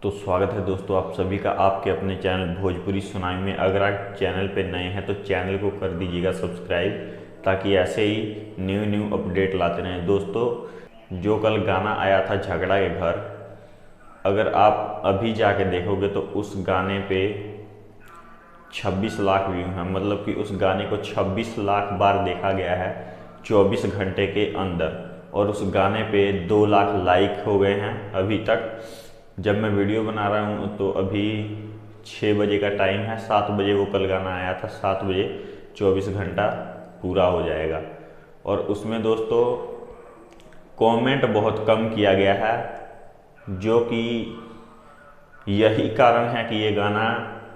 तो स्वागत है दोस्तों आप सभी का आपके अपने चैनल भोजपुरी सुनाई में। अगर आप चैनल पे नए हैं तो चैनल को कर दीजिएगा सब्सक्राइब, ताकि ऐसे ही न्यू अपडेट लाते रहें। दोस्तों, जो कल गाना आया था झगड़ा के घर, अगर आप अभी जाके देखोगे तो उस गाने पे 26 लाख व्यू हैं। मतलब कि उस गाने को 26 लाख बार देखा गया है 24 घंटे के अंदर, और उस गाने पे 2 लाख लाइक हो गए हैं अभी तक। जब मैं वीडियो बना रहा हूँ तो अभी 6 बजे का टाइम है, 7 बजे वो कल गाना आया था, 7 बजे 24 घंटा पूरा हो जाएगा। और उसमें दोस्तों कमेंट बहुत कम किया गया है, जो कि यही कारण है कि ये गाना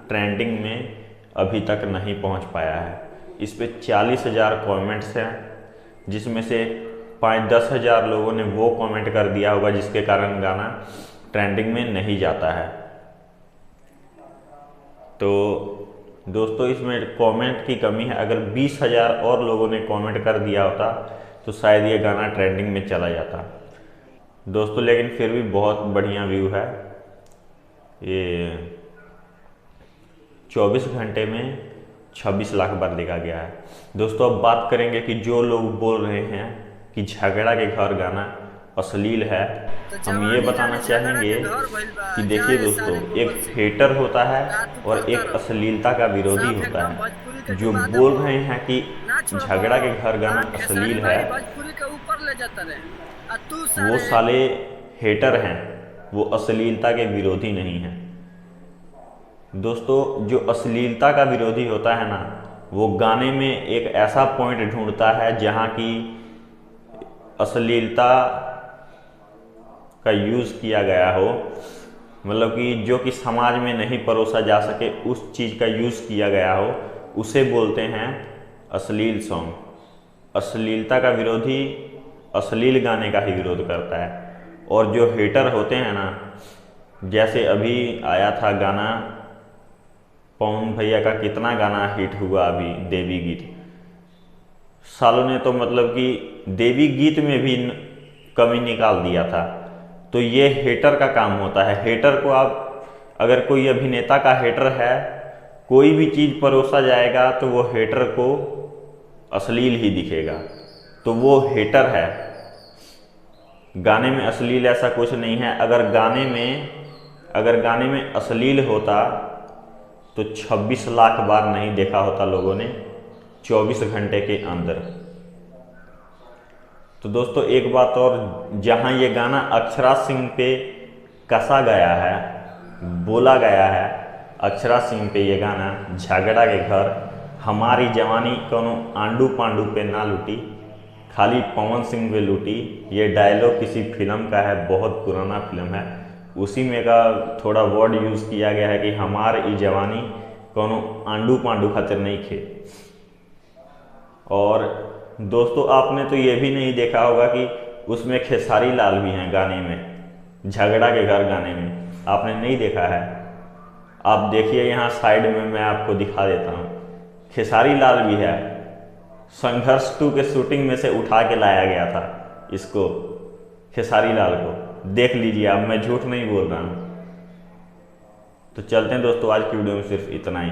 ट्रेंडिंग में अभी तक नहीं पहुंच पाया है। इस पे 40,000 कमेंट्स हैं, जिसमें से 5-10 हज़ार लोगों ने वो कमेंट कर दिया होगा जिसके कारण गाना ट्रेंडिंग में नहीं जाता है। तो दोस्तों इसमें कमेंट की कमी है। अगर 20,000 और लोगों ने कमेंट कर दिया होता तो शायद ये गाना ट्रेंडिंग में चला जाता दोस्तों। लेकिन फिर भी बहुत बढ़िया व्यू है। ये 24 घंटे में 26 लाख बार देखा गया है। दोस्तों अब बात करेंगे कि जो लोग बोल रहे हैं कि झगड़ा के घर गाना अश्लील है, तो हम ये जवानी बताना रानी झगड़ा चाहेंगे के घर भइल बा। कि देखिए जाए दोस्तों, सारे एक लोगन से हेटर होता है का तू और कहता एक रह। अश्लीलता का विरोधी साफ होता एकदम भोजपुरी के है। जो टिपा बोल देबो, रहे हैं कि ना छोड़बो। झगड़ा के घर गाना हाँ, खेसारी अश्लील है, भाई भोजपुरी के ऊपर ले जाता रहे। आ तू वो सारे साले हेटर हैं, वो अश्लीलता के विरोधी नहीं हैं। दोस्तों जो अश्लीलता का विरोधी होता है ना, वो गाने में एक ऐसा पॉइंट ढूंढता है जहाँ की अश्लीलता का यूज़ किया गया हो, मतलब कि जो कि समाज में नहीं परोसा जा सके उस चीज़ का यूज़ किया गया हो, उसे बोलते हैं अश्लील सॉन्ग। अश्लीलता का विरोधी अश्लील गाने का ही विरोध करता है। और जो हेटर होते हैं ना, जैसे अभी आया था गाना, पवन भैया का कितना गाना हिट हुआ अभी, देवी गीत। सालों ने तो मतलब कि देवी गीत में भी कमी निकाल दिया था। तो ये हेटर का काम होता है। हेटर को आप, अगर कोई अभिनेता का हेटर है, कोई भी चीज़ परोसा जाएगा तो वो हेटर को अश्लील ही दिखेगा, तो वो हेटर है। गाने में अश्लील ऐसा कुछ नहीं है। अगर गाने में अश्लील होता तो 26 लाख बार नहीं देखा होता लोगों ने 24 घंटे के अंदर। तो दोस्तों एक बात और, जहां ये गाना अक्षरा सिंह पे कसा गया है, बोला गया है, अक्षरा सिंह पे ये गाना झगड़ा के घर, हमारी जवानी कोनो आंडू पांडू पे ना लूटी, खाली पवन सिंह पे लूटी, ये डायलॉग किसी फिल्म का है, बहुत पुराना फिल्म है। उसी में का थोड़ा वर्ड यूज़ किया गया है कि हमार ई जवानी कोनो आंडू पांडू खातिर नहीं खे। और दोस्तों आपने तो ये भी नहीं देखा होगा कि उसमें खेसारी लाल भी हैं गाने में, झगड़ा के घर गाने में। आपने नहीं देखा है? आप देखिए यहाँ साइड में, मैं आपको दिखा देता हूँ, खेसारी लाल भी है। संघर्ष 2 के शूटिंग में से उठा के लाया गया था इसको, खेसारी लाल को। देख लीजिए, अब मैं झूठ नहीं बोल रहा हूँ। तो चलते हैं दोस्तों, आज की वीडियो में सिर्फ इतना ही।